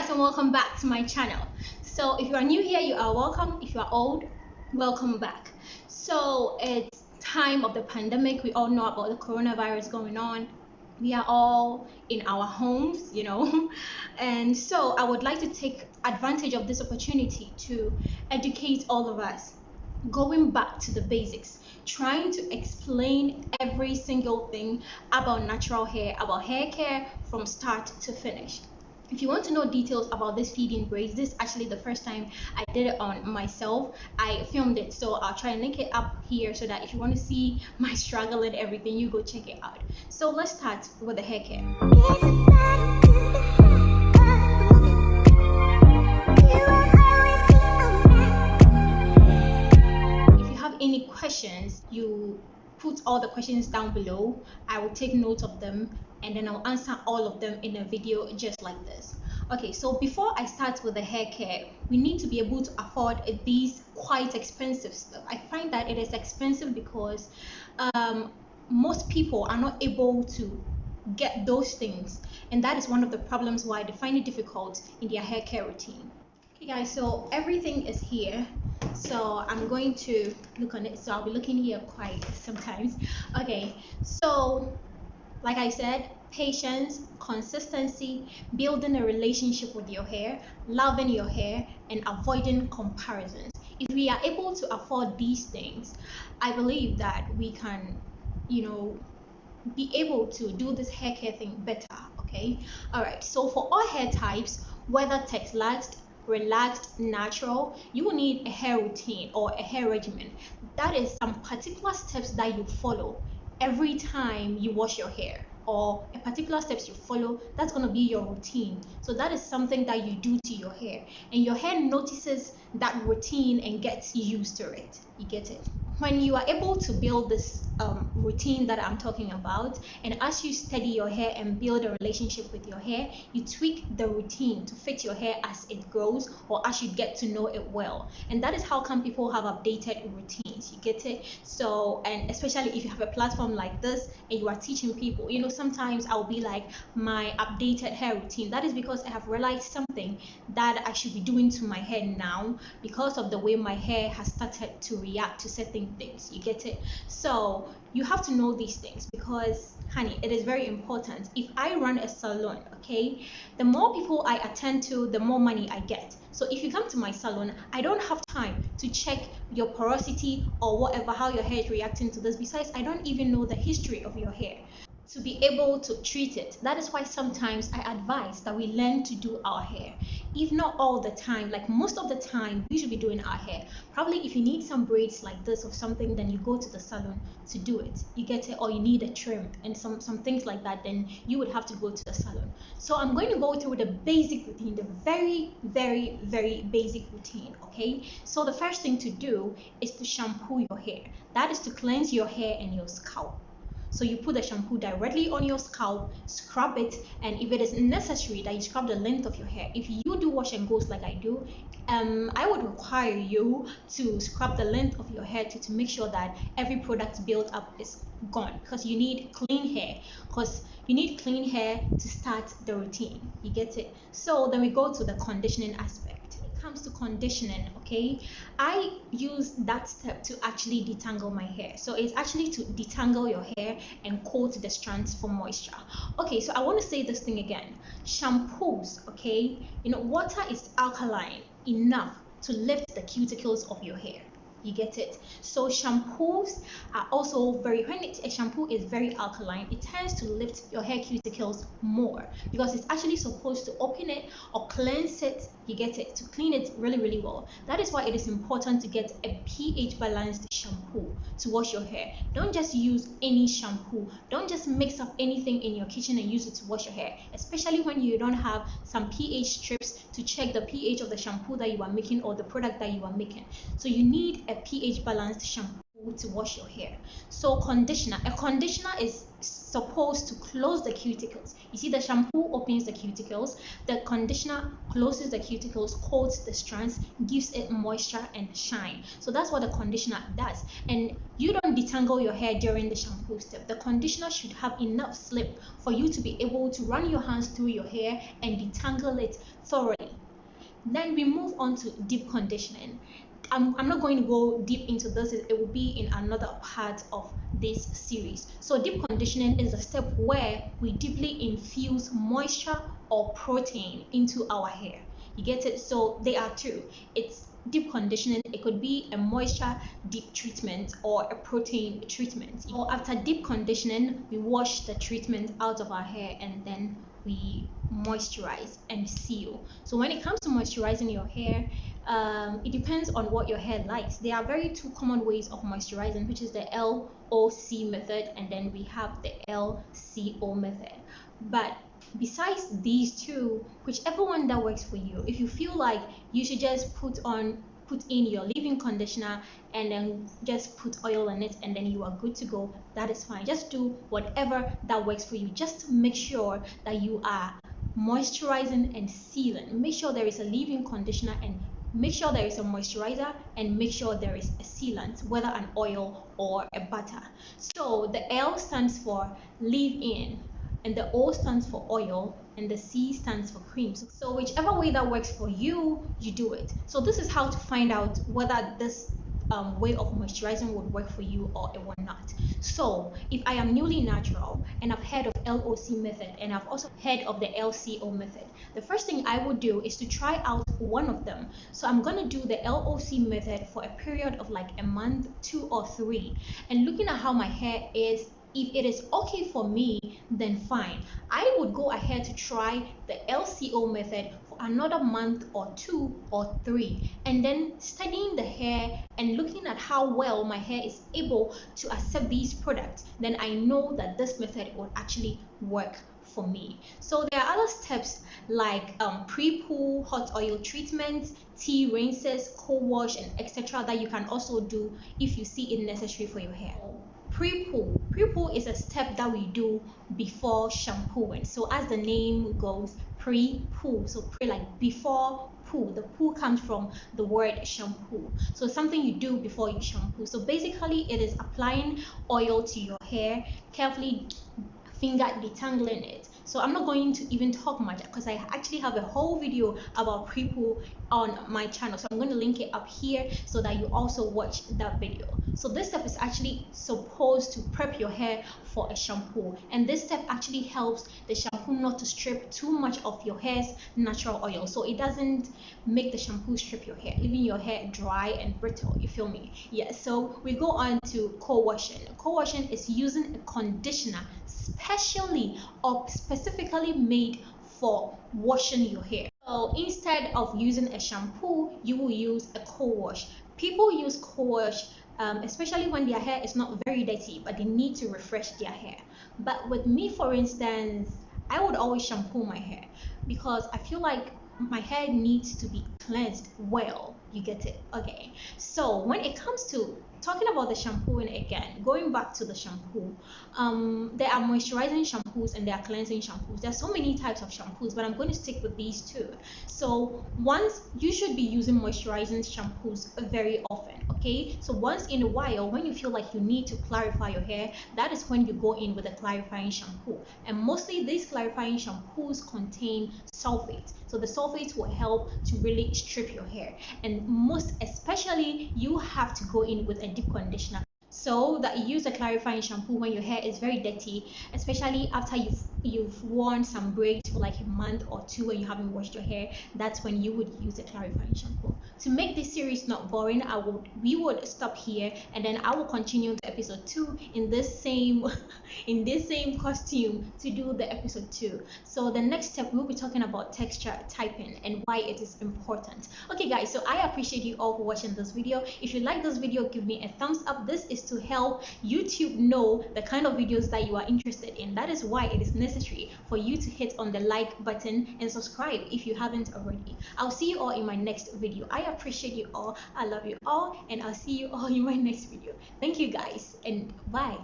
guys, and welcome back to my channel. So if you are new here, you are welcome. If you are old, welcome back. So it's time of the pandemic. We all know about the coronavirus going on. We are all in our homes, and so I would like to take advantage of this opportunity to educate all of us, going back to the basics, trying to explain every single thing about natural hair, about hair care from start to finish. If you want to know details about this feeding braids, this is actually the first time I did it on myself. I filmed it, so I'll try and link it up here so that if you want to see my struggle and everything, you go check it out. So let's start with the hair care. If you have any questions, you put all the questions down below. I will take note of them and then I'll answer all of them in a video just like this. Okay, so before I start with the hair care, we need to be able to afford these quite expensive stuff. I find that it is expensive because most people are not able to get those things, and that is one of the problems why they find it difficult in their hair care routine. Okay guys, so everything is here. So I'm going to look on it. So I'll be looking here quite sometimes. Okay, so like I said, patience, consistency, building a relationship with your hair, loving your hair, and avoiding comparisons. If we are able to afford these things, I believe that we can, be able to do this hair care thing better. Okay, all right. So for all hair types, whether texturized, relaxed, natural, you will need a hair routine or a hair regimen. That is some particular steps that you follow every time you wash your hair, or a particular steps you follow. That's going to be your routine. So that is something that you do to your hair, and your hair notices that routine and gets used to it. You get it? When you are able to build this routine that I'm talking about, and as you study your hair and build a relationship with your hair, you tweak the routine to fit your hair as it grows or as you get to know it well. And that is how come people have updated routines. You get it? So, and especially if you have a platform like this and you are teaching people, sometimes I'll be like, my updated hair routine. That is because I have realized something that I should be doing to my hair now because of the way my hair has started to react to certain things. You get it? So you have to know these things because, honey, it is very important. If I run a salon, okay, the more people I attend to, the more money I get. So if you come to my salon, I don't have time to check your porosity or whatever, how your hair is reacting to this. Besides, I don't even know the history of your hair to be able to treat it. That is why sometimes I advise that we learn to do our hair. If not all the time, like most of the time, we should be doing our hair. Probably if you need some braids like this or something, then you go to the salon to do it. You get it? Or you need a trim and some things like that, then you would have to go to the salon. So I'm going to go through the basic routine, the very, very, very basic routine, okay? So the first thing to do is to shampoo your hair. That is to cleanse your hair and your scalp. So you put the shampoo directly on your scalp, scrub it, and if it is necessary that you scrub the length of your hair. If you do wash and goes like I do, I would require you to scrub the length of your hair to make sure that every product built up is gone, because you need clean hair, to start the routine. You get it? So then we go to the conditioning aspect. Comes to conditioning, okay, I use that step to actually detangle my hair. So it's actually to detangle your hair and coat the strands for moisture. Okay, so I want to say this thing again. Shampoos, okay, water is alkaline enough to lift the cuticles of your hair. You get it? So shampoos are also when a shampoo is very alkaline, it tends to lift your hair cuticles more because it's actually supposed to open it or cleanse it. You get it? To clean it really, really well. That is why it is important to get a pH balanced shampoo to wash your hair. Don't just use any shampoo. Don't just mix up anything in your kitchen and use it to wash your hair, especially when you don't have some pH strips to check the pH of the shampoo that you are making or the product that you are making. So you need a pH balanced shampoo to wash your hair. So a conditioner is supposed to close the cuticles. You see, the shampoo opens the cuticles, the conditioner closes the cuticles, coats the strands, gives it moisture and shine. So that's what the conditioner does. And you don't detangle your hair during the shampoo step. The conditioner should have enough slip for you to be able to run your hands through your hair and detangle it thoroughly. Then we move on to deep conditioning. I'm not going to go deep into this, it will be in another part of this series. So deep conditioning is a step where we deeply infuse moisture or protein into our hair. You get it? So they are two. It's deep conditioning. It could be a moisture deep treatment or a protein treatment. So after deep conditioning, we wash the treatment out of our hair and then we moisturize and seal. So when it comes to moisturizing your hair, it depends on what your hair likes. There are very two common ways of moisturizing, which is the LOC method, and then we have the LCO method. But besides these two, whichever one that works for you, if you feel like you should just put in your leave-in conditioner and then just put oil on it and then you are good to go, that is fine. Just do whatever that works for you. Just make sure that you are moisturizing and sealing. Make sure there is a leave-in conditioner, and make sure there is a moisturizer, and make sure there is a sealant, whether an oil or a butter. So the L stands for leave-in, and the O stands for oil, and the C stands for cream. So whichever way that works for you, you do it. So this is how to find out whether this way of moisturizing would work for you or it will not. So if I am newly natural and I've heard of LOC method and I've also heard of the LCO method, the first thing I would do is to try out one of them. So I'm gonna do the LOC method for a period of like a month, 2 or 3, and looking at how my hair is. If it is okay for me, then fine. I would go ahead to try the LCO method for another month or 2 or 3, and then studying the hair and looking at how well my hair is able to accept these products, then I know that this method will actually work for me. So there are other steps like pre-poo, hot oil treatments, tea rinses, co-wash, and etc. that you can also do if you see it necessary for your hair. Pre-poo is a step that we do before shampooing. So as the name goes, pre-poo. So pre, like before poo. The poo comes from the word shampoo. So something you do before you shampoo. So basically it is applying oil to your hair, carefully finger detangling it. So I'm not going to even talk much because I actually have a whole video about pre-poo on my channel, so I'm going to link it up here so that you also watch that video. So this step is actually supposed to prep your hair for a shampoo, and this step actually helps the shampoo not to strip too much of your hair's natural oil, so it doesn't make the shampoo strip your hair, leaving your hair dry and brittle. You feel me? Yeah. So we go on to co-washing. Co-washing is using a conditioner specially or specifically made for washing your hair. So instead of using a shampoo, you will use a co-wash. People use co-wash especially when their hair is not very dirty but they need to refresh their hair. But with me, for instance, I would always shampoo my hair because I feel like my hair needs to be cleansed well. You get it? Okay. So when it comes to talking about the shampooing again, going back to the shampoo, there are moisturizing shampoos and there are cleansing shampoos. There are so many types of shampoos, but I'm going to stick with these two. So once you should be using moisturizing shampoos very often. Okay, so once in a while, when you feel like you need to clarify your hair, that is when you go in with a clarifying shampoo. And mostly these clarifying shampoos contain sulfates. So the sulfates will help to really strip your hair. And most especially, you have to go in with a deep conditioner, so that you use a clarifying shampoo when your hair is very dirty, especially after you've worn some braids for like a month or 2 and you haven't washed your hair. That's when you would use a clarifying shampoo. To make this series not boring, we would stop here and then I will continue to episode 2 in this same in this same costume to do the episode 2. So the next step, we'll be talking about texture typing and why it is important. Okay guys, so I appreciate you all for watching this video. If you like this video, give me a thumbs up. This is to help YouTube know the kind of videos that you are interested in. That is why it is necessary for you to hit on the like button and subscribe if you haven't already. I'll see you all in my next video. I appreciate you all, I love you all, and I'll see you all in my next video. Thank you guys, and bye.